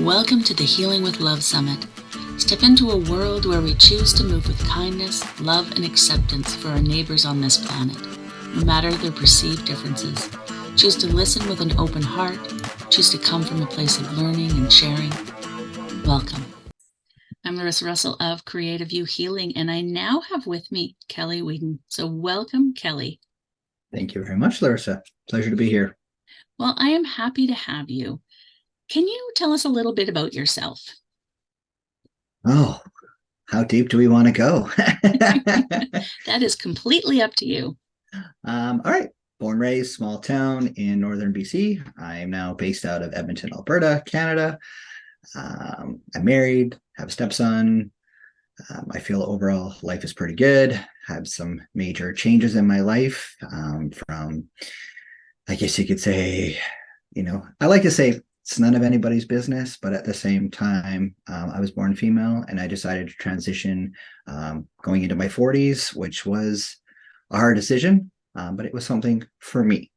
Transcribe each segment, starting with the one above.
Welcome to the Healing with Love Summit. Step into a world where we choose to move with kindness, love, and acceptance for our neighbors on this planet, no matter their perceived differences. Choose to listen with an open heart. Choose to come from a place of learning and sharing. Welcome. I'm Larissa Russell of Creative You Healing, and I now have with me Kelly Wheadon. So welcome, Kelly. Thank you very much, Larissa. Pleasure to be here. Well, I am happy to have you. Can you tell us a little bit about yourself? Oh, how deep do we want to go? That is completely up to you. All right. Born, raised, small town in northern BC. I am now based out of Edmonton, Alberta, Canada. I'm married, have a stepson. I feel overall life is pretty good. Have some major changes in my life from, I guess you could say, I like to say it's none of anybody's business, but at the same time, I was born female and I decided to transition going into my 40s, which was a hard decision, but it was something for me.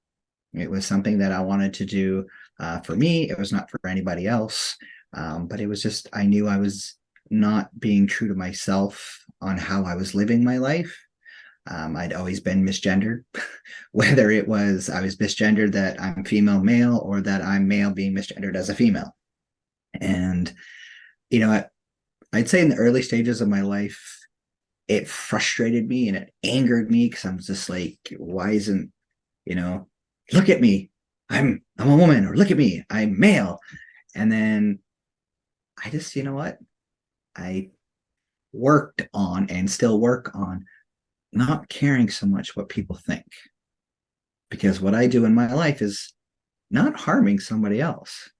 It was something that I wanted to do for me. It was not for anybody else, but it was just, I knew I was not being true to myself on how I was living my life. I'd always been misgendered, whether it was I was misgendered that I'm female male or that I'm male being misgendered as a female. And, I'd say in the early stages of my life, it frustrated me and it angered me because I'm just like, why isn't, look at me, I'm a woman, or look at me, I'm male. And then I just, I worked on and still work on not caring so much what people think, because what I do in my life is not harming somebody else.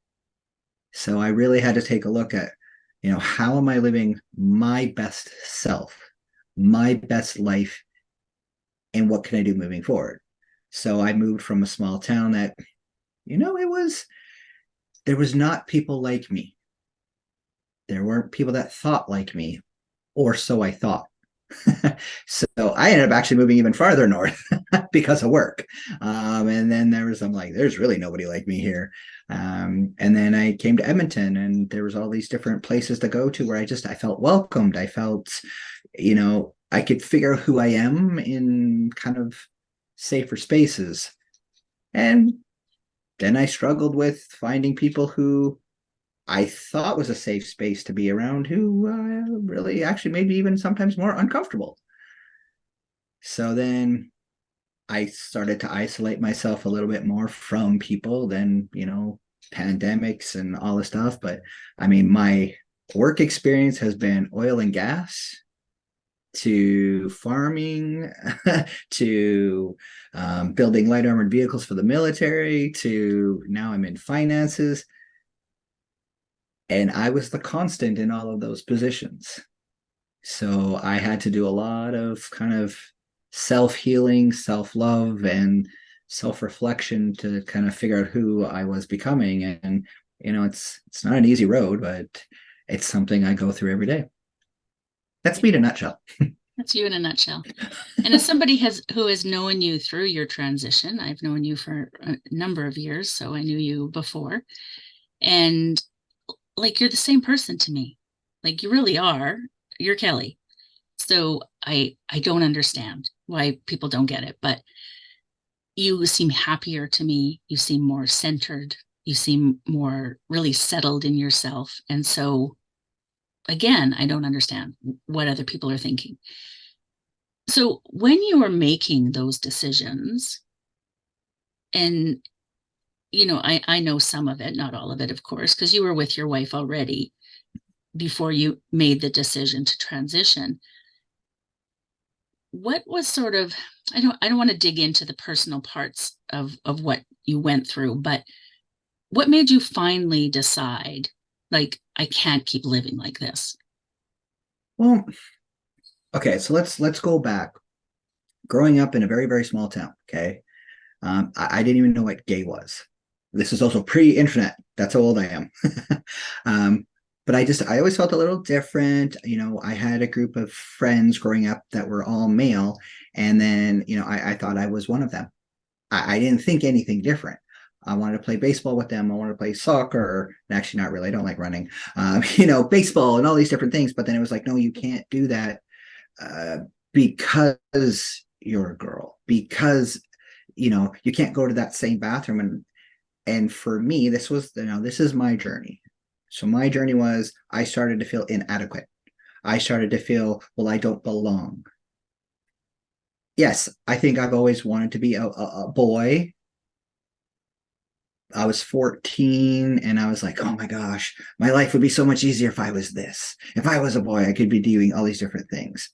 So I really had to take a look at, how am I living my best self, my best life, and what can I do moving forward? So I moved from a small town that, there was not people like me. There weren't people that thought like me, or so I thought. So I ended up actually moving even farther north because of work. And then I'm like, there's really nobody like me here. And then I came to Edmonton and there was all these different places to go to where I felt welcomed. I felt, I could figure out who I am in kind of safer spaces. And then I struggled with finding people who I thought was a safe space to be around who really actually made me even sometimes more uncomfortable. So then I started to isolate myself a little bit more from people than, pandemics and all this stuff. But I mean, my work experience has been oil and gas to farming to building light armored vehicles for the military to now I'm in finances. And I was the constant in all of those positions. So I had to do a lot of kind of self-healing, self-love, and self-reflection to kind of figure out who I was becoming. And it's not an easy road, but it's something I go through every day. That's me in a nutshell. That's you in a nutshell. And as somebody who has known you through your transition, I've known you for a number of years, so I knew you before. And like you're the same person to me. Like you really are. You're Kelly. So I don't understand why people don't get it, but you seem happier to me. You seem more centered. You seem more really settled in yourself. And so again, I don't understand what other people are thinking. So when you were making those decisions, and I know some of it, not all of it, of course, because you were with your wife already before you made the decision to transition. What was sort of, I don't want to dig into the personal parts of what you went through, but what made you finally decide, like, I can't keep living like this? Well, okay, so let's go back. Growing up in a very, very small town, okay, I didn't even know what gay was. This is also pre-internet. That's how old I am. But I always felt a little different. I had a group of friends growing up that were all male, and then I thought I was one of them. I didn't think anything different. I wanted to play baseball with them. I wanted to play soccer. Actually, not really. I don't like running. Baseball and all these different things. But then it was like, no, you can't do that uh, because you're a girl. Because you can't go to that same bathroom. And for me, this is my journey. So my journey was I started to feel inadequate. I started to feel, well, I don't belong. Yes, I think I've always wanted to be a boy. I was 14 and I was like, oh my gosh, my life would be so much easier if I was this. If I was a boy, I could be doing all these different things.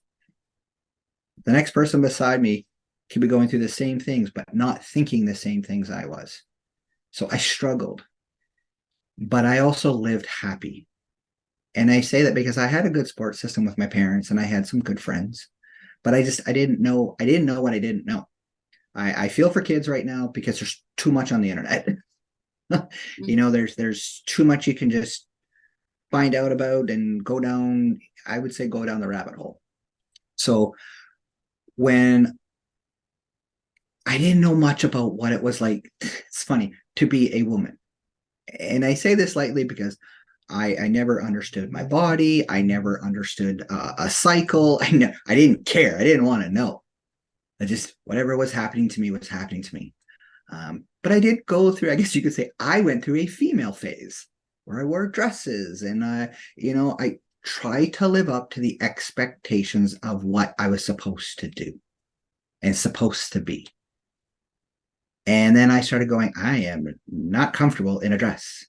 The next person beside me could be going through the same things, but not thinking the same things I was. So I struggled, but I also lived happy. And I say that because I had a good support system with my parents and I had some good friends, but I didn't know what I didn't know. I feel for kids right now because there's too much on the internet. There's too much you can just find out about and go down, I would say, go down the rabbit hole. So when I didn't know much about what it was like, it's funny to be a woman. And I say this lightly because I never understood my body. I never understood a cycle. I didn't care. I didn't want to know. I just, whatever was happening to me was happening to me. But I did go through, I guess you could say, I went through a female phase where I wore dresses and, I tried to live up to the expectations of what I was supposed to do and supposed to be. And then I started going, I am not comfortable in a dress.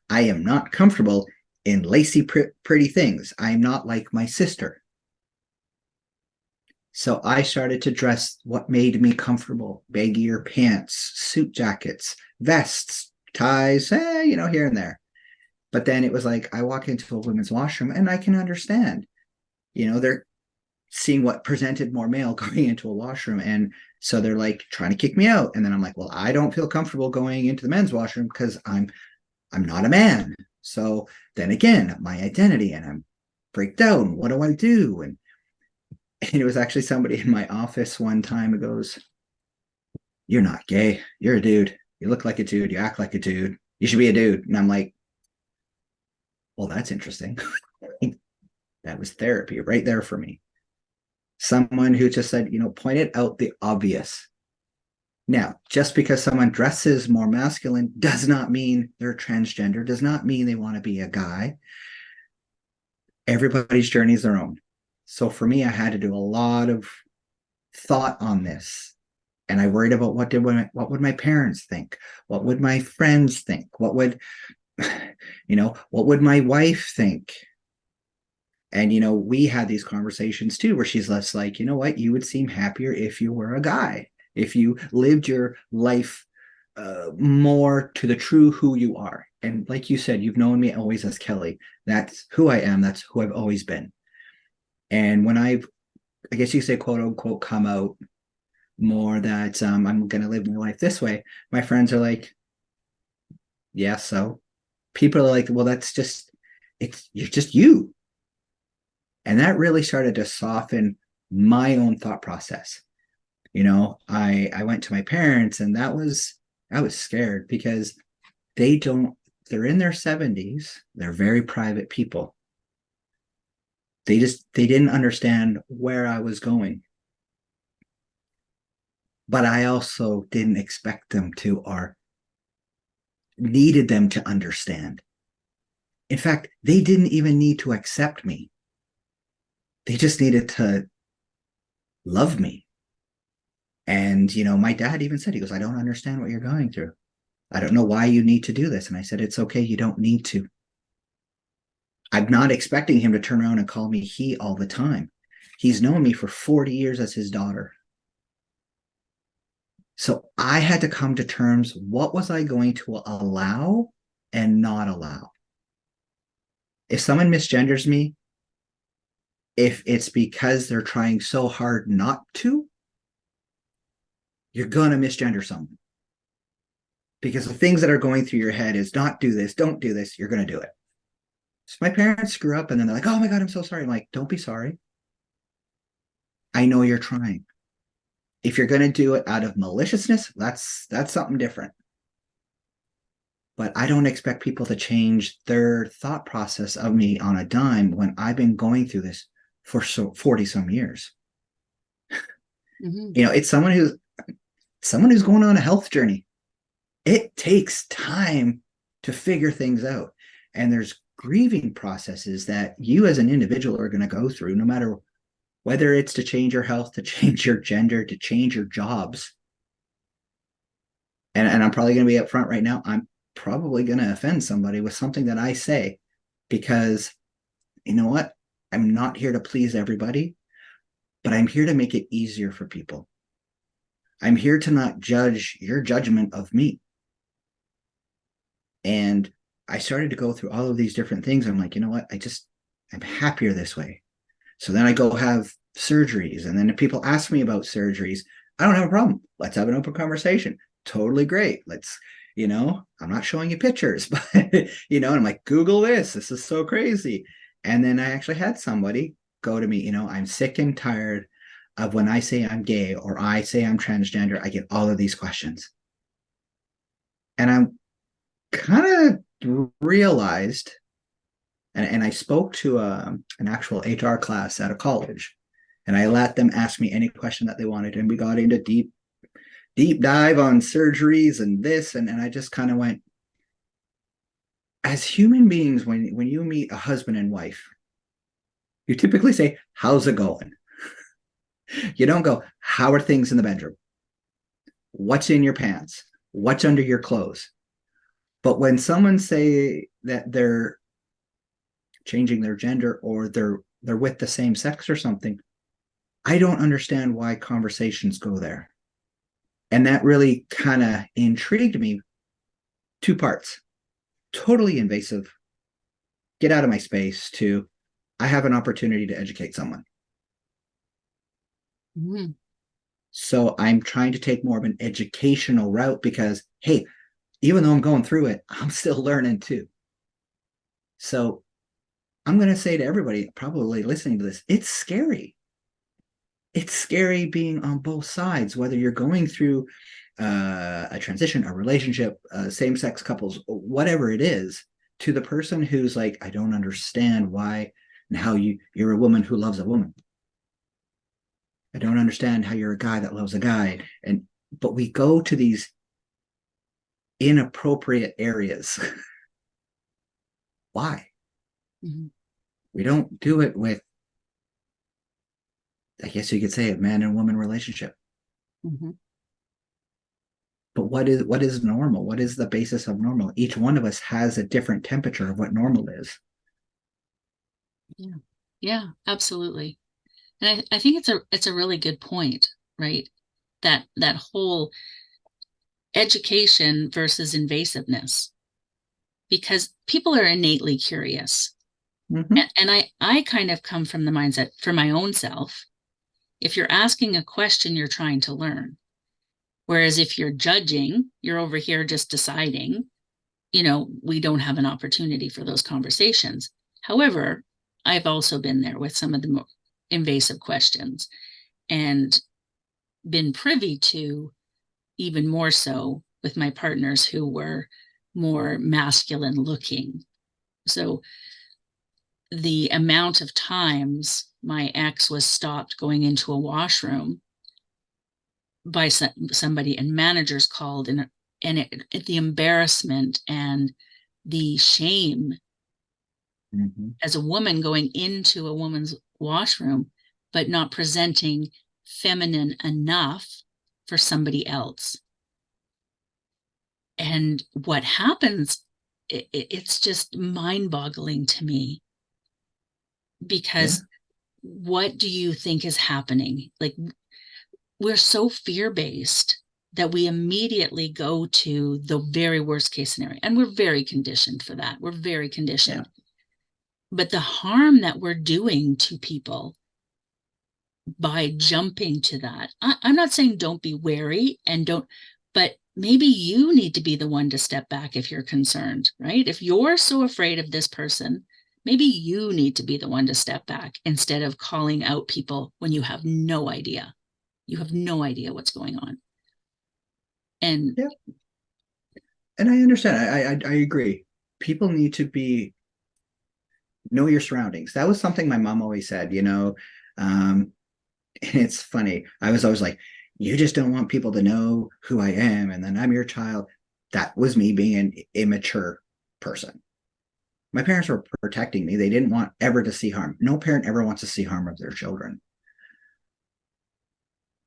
I am not comfortable in lacy, pretty things. I'm not like my sister. So I started to dress what made me comfortable: baggier pants, suit jackets, vests, ties, here and there. But then it was like I walk into a women's washroom and I can understand, they're seeing what presented more male going into a washroom. And so they're like trying to kick me out. And then I'm like, well, I don't feel comfortable going into the men's washroom because I'm not a man. So then again, my identity, and I'm freaked out. What do I do? And it was actually somebody in my office one time who goes, you're not gay. You're a dude. You look like a dude. You act like a dude. You should be a dude. And I'm like, well, that's interesting. That was therapy right there for me. Someone who just said, pointed out the obvious. Now, just because someone dresses more masculine does not mean they're transgender, does not mean they want to be a guy. Everybody's journey is their own. So for me, I had to do a lot of thought on this. And I worried about what would my parents think? What would my friends think? What would my wife think? And we had these conversations too, where she's less like, you know what, you would seem happier if you were a guy, if you lived your life more to the true who you are. And like you said, you've known me always as Kelly. That's who I am. That's who I've always been. And when I guess you say, quote unquote, come out more that I'm going to live my life this way, my friends are like, yeah, so people are like, well, you're just you. And that really started to soften my own thought process. I went to my parents and I was scared because they're in their 70s. They're very private people. They didn't understand where I was going. But I also didn't expect them to or needed them to understand. In fact, they didn't even need to accept me. They just needed to love me. And, my dad even said, he goes, I don't understand what you're going through. I don't know why you need to do this. And I said, it's okay. You don't need to. I'm not expecting him to turn around and call me he all the time. He's known me for 40 years as his daughter. So I had to come to terms. What was I going to allow and not allow? If someone misgenders me, if it's because they're trying so hard not to, you're going to misgender someone. Because the things that are going through your head is not do this, don't do this, you're going to do it. So my parents screw up and then they're like, oh my God, I'm so sorry. I'm like, don't be sorry. I know you're trying. If you're going to do it out of maliciousness, that's something different. but I don't expect people to change their thought process of me on a dime when I've been going through this for 40 some years. Hmm. It's someone who's going on a health journey. It takes time to figure things out. And there's grieving processes that you as an individual are going to go through, no matter whether it's to change your health, to change your gender, to change your jobs. And I'm probably going to be upfront right now. I'm probably going to offend somebody with something that I say, because you know what? I'm not here to please everybody, but I'm here to make it easier for people. I'm here to not judge your judgment of me. And I started to go through all of these different things. I'm like, you know what? I'm happier this way. So then I go have surgeries. And then if people ask me about surgeries, I don't have a problem. Let's have an open conversation. Totally great. I'm not showing you pictures, but, and I'm like, Google this. This is so crazy. And then I actually had somebody go to me, I'm sick and tired of when I say I'm gay or I say I'm transgender, I get all of these questions. And I'm kind of realized, and I spoke to an actual HR class at a college, and I let them ask me any question that they wanted, and we got into deep dive on surgeries and this, and I just kind of went, as human beings, when you meet a husband and wife, you typically say, how's it going? You don't go, how are things in the bedroom? What's in your pants? What's under your clothes? But when someone say that they're changing their gender or they're with the same sex or something, I don't understand why conversations go there. And that really kind of intrigued me. Two parts: totally invasive, get out of my space, to I have an opportunity to educate someone. Hmm. So I'm trying to take more of an educational route because, hey, even though I'm going through it, I'm still learning too. So I'm going to say to everybody probably listening to this, it's scary. It's scary being on both sides, whether you're going through a transition, a relationship, same sex couples, whatever it is, to the person who's like, I don't understand why and how you're a woman who loves a woman. I don't understand how you're a guy that loves a guy. But we go to these inappropriate areas. Why? Hmm. We don't do it with, I guess you could say, a man and woman relationship. Hmm. But what is normal? What is the basis of normal? Each one of us has a different temperature of what normal is. Yeah. Yeah, absolutely. And I think it's a really good point, right? That whole education versus invasiveness, because people are innately curious. Mm-hmm. And I kind of come from the mindset for my own self. If you're asking a question, you're trying to learn. Whereas if you're judging, you're over here just deciding, we don't have an opportunity for those conversations. However, I've also been there with some of the more invasive questions and been privy to, even more so with my partners who were more masculine looking. So the amount of times my ex was stopped going into a washroom by somebody, and managers called, the embarrassment and the shame Mm-hmm. as a woman going into a woman's washroom but not presenting feminine enough for somebody else. And what happens, it's just mind-boggling to me, Yeah. because what do you think is happening? Like, we're so fear-based that we immediately go to the very worst case scenario, and we're very conditioned for that. We're very Yeah. conditioned. But the harm that we're doing to people by jumping to that, I'm not saying don't be wary and don't, but maybe you need to be the one to step back if you're concerned, right? If you're so afraid of this person, maybe you need to be the one to step back instead of calling out people when you have no idea. You have no idea what's going on. And Yeah. And I understand. I agree. People need to be know your surroundings. That was something my mom always said, you know. And it's funny. I was always like, you just don't want people to know who I am, and then I'm your child. That was me being an immature person. My parents were protecting me. They didn't want ever to see harm. No parent ever wants to see harm of their children.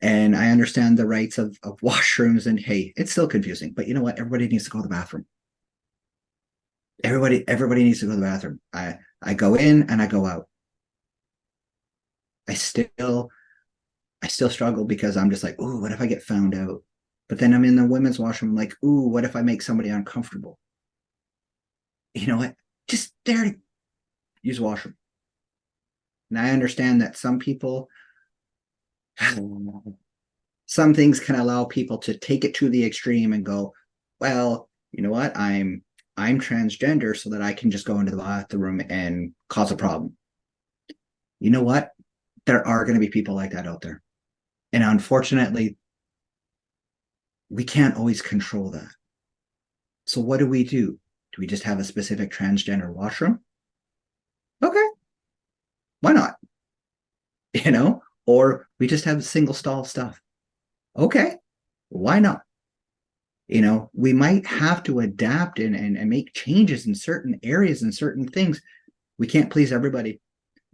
And I understand the rights of washrooms, and hey, it's still confusing, but you know what? Everybody needs to go to the bathroom. Everybody needs to go to the bathroom. I go in and I go out. I still I still struggle because I'm just like, ooh, what if I get found out? But then I'm in the women's washroom, like, ooh, what if I make somebody uncomfortable? You know what? Just dare to use a washroom. And I understand that some people, some things can allow people to take it to the extreme and go, well, you know what? I'm transgender so that I can just go into the bathroom and cause a problem. You know what? There are going to be people like that out there. And unfortunately, we can't always control that. So what do we do? Do we just have a specific transgender washroom? Okay, why not? You know, or we just have single stall stuff. Okay, why not? You know, we might have to adapt and make changes in certain areas and certain things. We can't please everybody,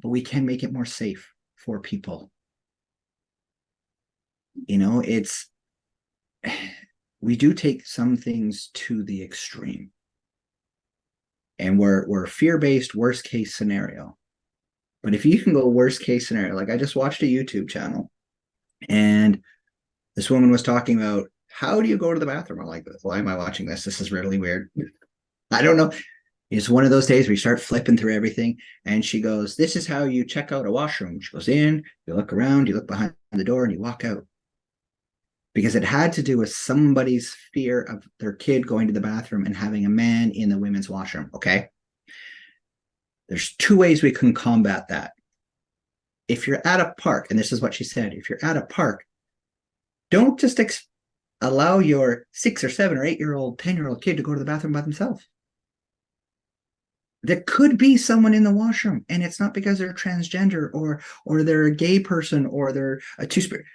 but we can make it more safe for people. You know, it's we do take some things to the extreme. And we're fear-based worst case scenario. But if you can go worst case scenario, like I just watched a YouTube channel and this woman was talking about how do you go to the bathroom? I'm like, why am I watching this? This is really weird. I don't know. It's one of those days where you start flipping through everything. And she goes, this is how you check out a washroom. She goes in, you look around, you look behind the door, and you walk out. Because it had to do with somebody's fear of their kid going to the bathroom and having a man in the women's washroom. Okay. There's two ways we can combat that. If you're at a park, and this is what she said, if you're at a park, don't just allow your 6 or 7 or 8 year old, 10-year-old kid to go to the bathroom by themselves. There could be someone in the washroom, and it's not because they're transgender or they're a gay person or they're a two-spirit.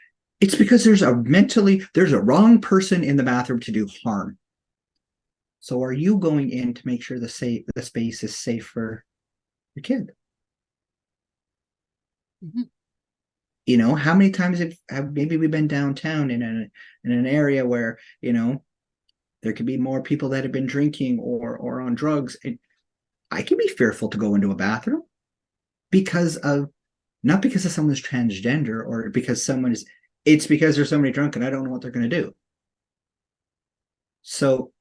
It's because there's a wrong person in the bathroom to do harm. So are you going in to make sure the space is safe for your kid? Mm-hmm. You know, how many times have maybe we've been downtown in an area where, you know, there could be more people that have been drinking or on drugs. And I can be fearful to go into a bathroom because of not because of someone's transgender or because it's because there's somebody drunk and I don't know what they're going to do. So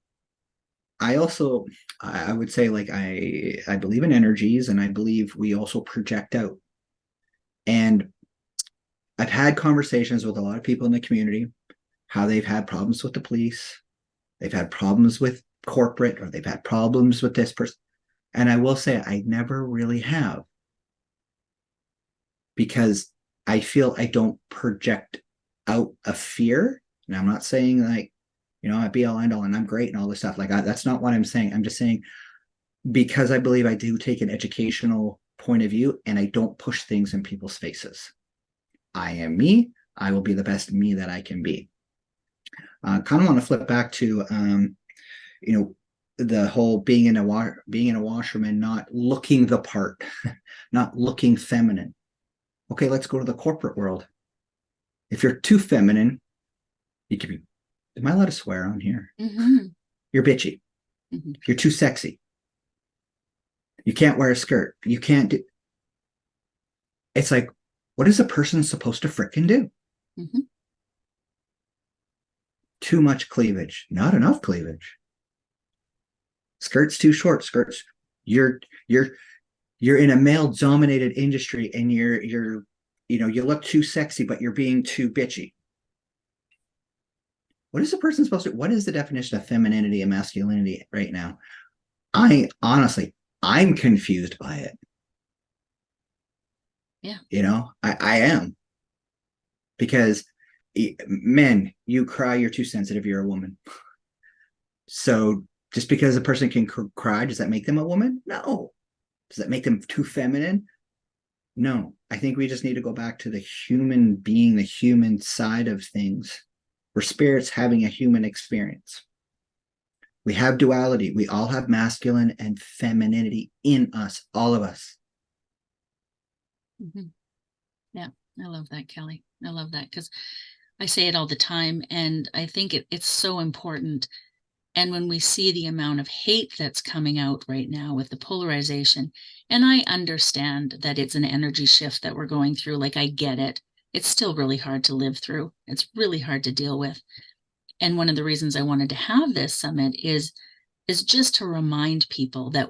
I would say like I believe in energies and I believe we also project out. And I've had conversations with a lot of people in the community how they've had problems with the police, they've had problems with corporate, or they've had problems with this person. And I will say I never really have because I feel I don't project out a fear. And I'm not saying like, you know, I be all end all and I'm great and all this stuff. Like that's not what I'm saying. I'm just saying because I believe I do take an educational point of view and I don't push things in people's faces. I am me. I will be the best me that I can be. Kind of want to flip back to, you know, the whole being in a washroom and not looking the part, not looking feminine. Okay, let's go to the corporate world. If you're too feminine, you can be. Am I allowed to swear on here? Mm-hmm. You're bitchy. Mm-hmm. You're too sexy. You can't wear a skirt. You can't do. It's like, what is a person supposed to fricking do? Mm-hmm. Too much cleavage, not enough cleavage. Skirts too short. Skirts. You're you're you're in a male dominated industry and you're you know you look too sexy but you're being too bitchy. What is a person supposed to what is the definition of femininity and masculinity right now? I honestly I'm confused by it. Yeah. You know, I am because men, you cry, you're too sensitive, you're a woman. So Just because a person can cry, does that make them a woman? No. Does that make them too feminine? No. I think we just need to go back to the human being, the human side of things. We're spirits having a human experience. We have duality. We all have masculine and femininity in us, all of us. Mm-hmm. Yeah, I love that, Kelly. I love that because I say it all the time, and I think it's so important. And when we see the amount of hate that's coming out right now with the polarization, and I understand that it's an energy shift that we're going through, like I get it. It's still really hard to live through. It's really hard to deal with. And one of the reasons I wanted to have this summit is just to remind people that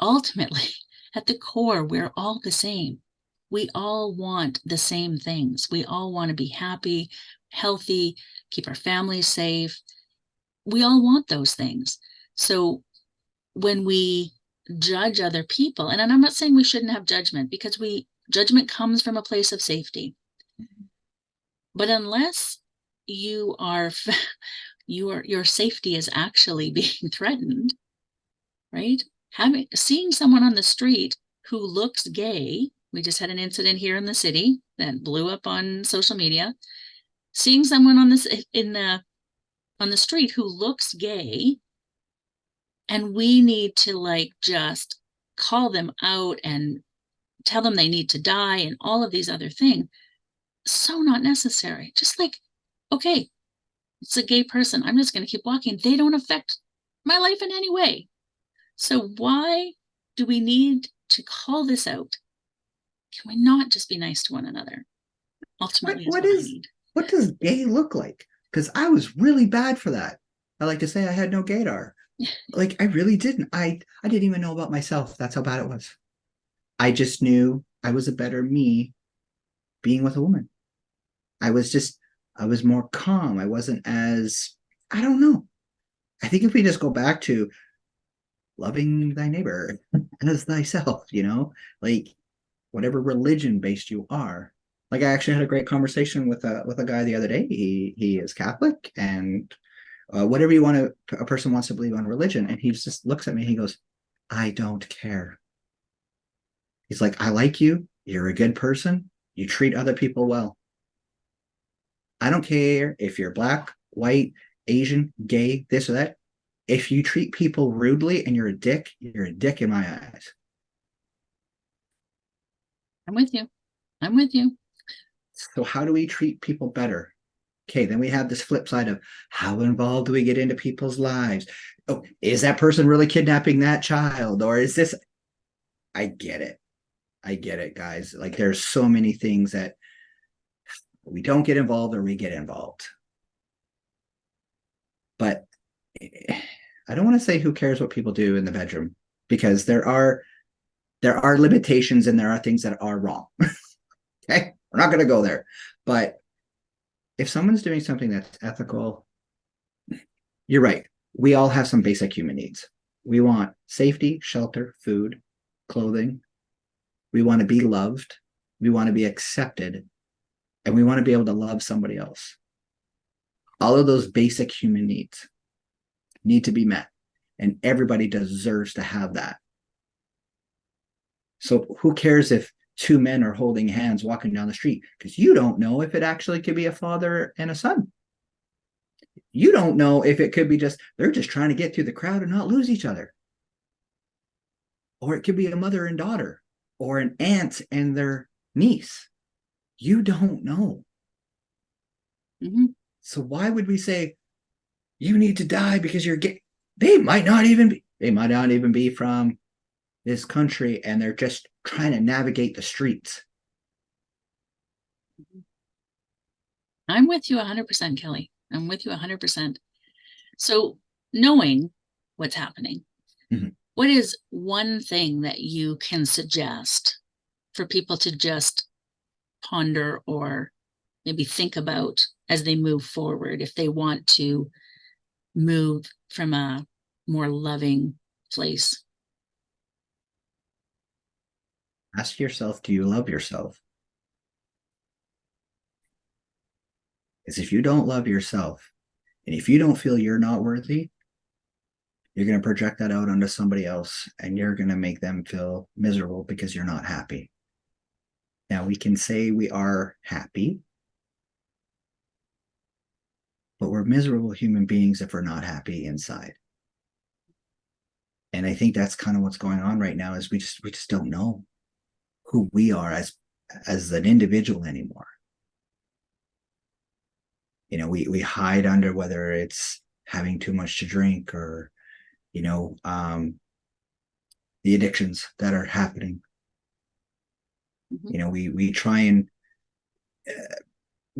ultimately, at the core, we're all the same. We all want the same things. We all want to be happy, healthy, keep our families safe. We all want those things. So when we judge other people, and I'm not saying we shouldn't have judgment because judgment comes from a place of safety. But unless you are your safety is actually being threatened, right? Seeing someone on the street who looks gay, we just had an incident here in the city that blew up on social media. Seeing someone on the street who looks gay, and we need to like just call them out and tell them they need to die and all of these other things. So not necessary. Just like, okay, it's a gay person. I'm just going to keep walking. They don't affect my life in any way. So why do we need to call this out? Can we not just be nice to one another? What Ultimately, is what what I is need. what does gay look like? Because I was really bad for that. I like to say I had no gaydar. Like I really didn't. I didn't even know about myself. That's how bad it was. I just knew I was a better me being with a woman. I was just I was more calm. I wasn't as I don't know. I think if we just go back to loving thy neighbor as thyself, like whatever religion based you are. Like I actually had a great conversation with a guy the other day. He is Catholic and whatever a person wants to believe on religion, and he just looks at me. And he goes, "I don't care." He's like, "I like you. You're a good person. You treat other people well. I don't care if you're black, white, Asian, gay, this or that. If you treat people rudely and you're a dick in my eyes." I'm with you. I'm with you. So how do we treat people better? Okay, then we have this flip side of how involved do we get into people's lives? Oh, is that person really kidnapping that child? Or is this? I get it. I get it, guys. Like there's so many things that we don't get involved or we get involved. But I don't want to say who cares what people do in the bedroom because there are limitations and there are things that are wrong. Okay, we're not going to go there. But if someone's doing something that's ethical, you're right. We all have some basic human needs. We want safety, shelter, food, clothing. We want to be loved. We want to be accepted. And we want to be able to love somebody else. All of those basic human needs need to be met. And everybody deserves to have that. So who cares if two men are holding hands walking down the street? Because you don't know if it actually could be a father and a son. You don't know if it could be they're just trying to get through the crowd and not lose each other. Or it could be a mother and daughter, or an aunt and their niece. You don't know. Mm-hmm. So why would we say you need to die because you're gay? They might not even be from this country and they're just trying to navigate the streets. I'm with you 100%, Kelly. I'm with you 100%. So, knowing what's happening, Mhm. what is one thing that you can suggest for people to just ponder or maybe think about as they move forward if they want to move from a more loving place? Ask yourself, do you love yourself? Because if you don't love yourself and if you don't feel you're not worthy, You're going to project that out onto somebody else and you're going to make them feel miserable because you're not happy. Now, we can say we are happy, but we're miserable human beings if we're not happy inside. And I think that's kind of what's going on right now is we just don't know who we are as an individual anymore. We hide under whether it's having too much to drink or you know the addictions that are happening. Mm-hmm. We try and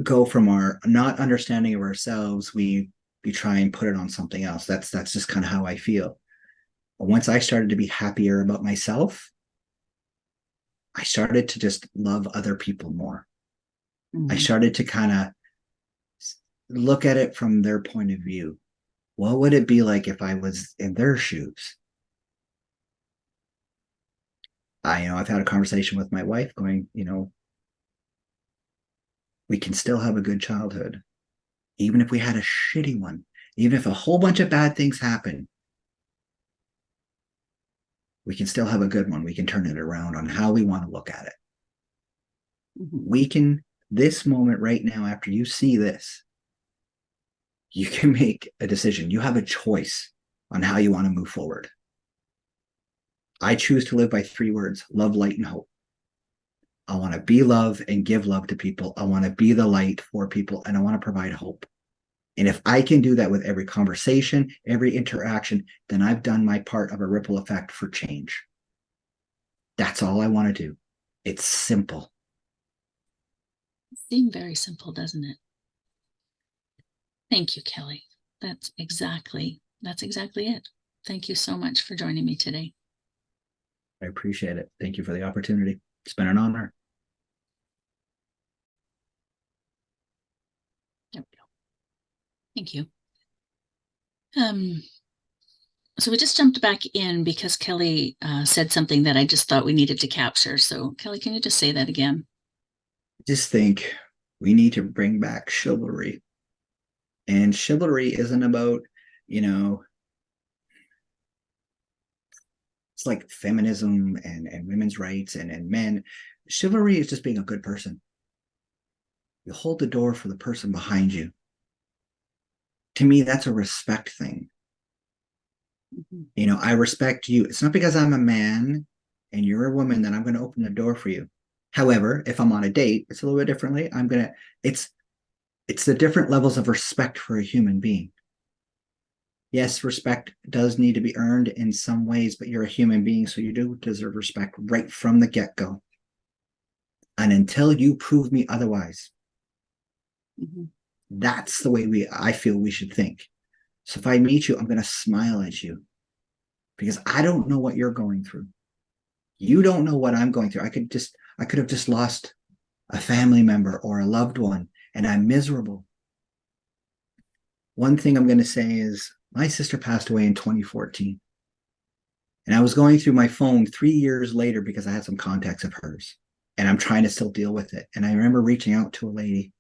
go from our not understanding of ourselves, we try and put it on something else. That's just kind of how I feel. But once I started to be happier about myself, I started to just love other people more. I Mm-hmm. started to kind of look at it from their point of view. What would it be like if I was in their shoes? I've had a conversation with my wife going, we can still have a good childhood, even if we had a shitty one, even if a whole bunch of bad things happen, we can still have a good one. We can turn it around on how we want to look at it. Mm-hmm. We can, this moment right now, after you see this, you can make a decision. You have a choice on how you want to move forward. I choose to live by 3 words: love, light, and hope. I want to be love and give love to people. I want to be the light for people, and I want to provide hope. And if I can do that with every conversation, every interaction, then I've done my part of a ripple effect for change. That's all I want to do. It's simple. It seems very simple, doesn't it? Thank you, Kelly. That's exactly it. Thank you so much for joining me today. I appreciate it. Thank you for the opportunity. It's been an honor. There we go. Thank you. Um, so we just jumped back in because Kelly said something that I just thought we needed to capture. So Kelly, can you just say that again? Just think we need to bring back chivalry. And chivalry isn't about, you know, it's like feminism and women's rights and men. Chivalry is just being a good person. You hold the door for the person behind you. To me, that's a respect thing. Mhm. I respect you. It's not because I'm a man and you're a woman that I'm going to open the door for you. However, if I'm on a date, it's a little bit differently. It's the different levels of respect for a human being. Yes, respect does need to be earned in some ways, but you're a human being, so you do deserve respect right from the get-go. And until you prove me otherwise, Mhm. that's the way I feel we should think. So if I meet you, I'm going to smile at you because I don't know what you're going through. You don't know what I'm going through. I could have just lost a family member or a loved one and I'm miserable. One thing I'm going to say is my sister passed away in 2014. And I was going through my phone 3 years later because I had some contacts of hers and I'm trying to still deal with it. And I remember reaching out to a lady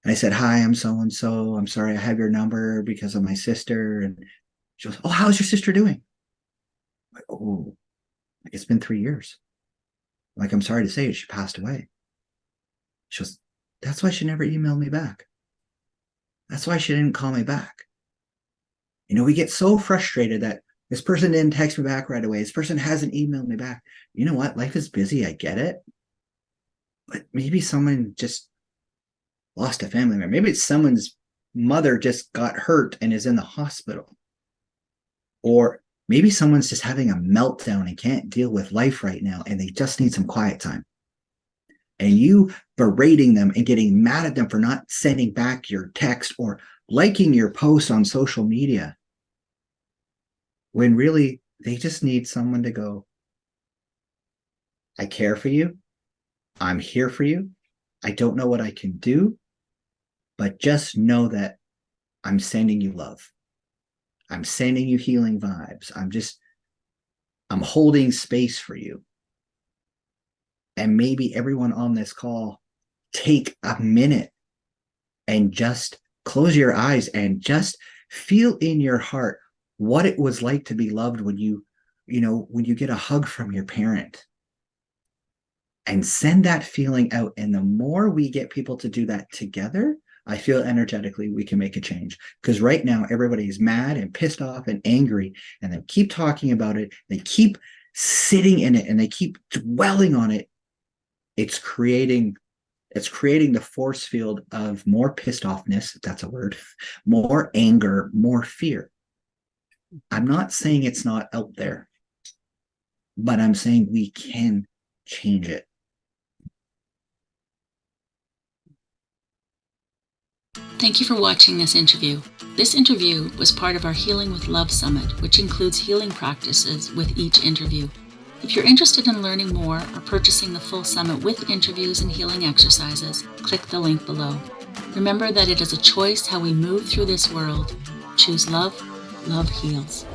and I said, "Hi, I'm so and so. I'm sorry I have your number because of my sister." And she goes, "Oh, how's your sister doing?" I'm like, "Oh, like it's been 3 years. Like, I'm sorry to say it, she passed away." She goes, "That's why she never emailed me back. That's why she didn't call me back." We get so frustrated that this person didn't text me back right away. This person hasn't emailed me back. You know what? Life is busy. I get it. But maybe someone just lost a family member. Maybe it's someone's mother just got hurt and is in the hospital. Or maybe someone's just having a meltdown and can't deal with life right now and they just need some quiet time. And you berating them and getting mad at them for not sending back your text or liking your post on social media when really they just need someone to go, "I care for you. I'm here for you. I don't know what I can do, but just know that I'm sending you love. I'm sending you healing vibes. I'm holding space for you." And maybe everyone on this call take a minute and just close your eyes and just feel in your heart what it was like to be loved when when you get a hug from your parent, and send that feeling out. And the more we get people to do that together, I feel energetically we can make a change. Because right now, everybody's mad and pissed off and angry, and they keep talking about it. They keep sitting in it and they keep dwelling on it. It's creating the force field of more pissed offness, if that's a word, more anger, more fear. I'm not saying it's not out there, but I'm saying we can change it. Thank you for watching this interview. This interview was part of our Healing with Love Summit, which includes healing practices with each interview. If you're interested in learning more or purchasing the full summit with interviews and healing exercises, click the link below. Remember that it is a choice how we move through this world. Choose love. Love heals.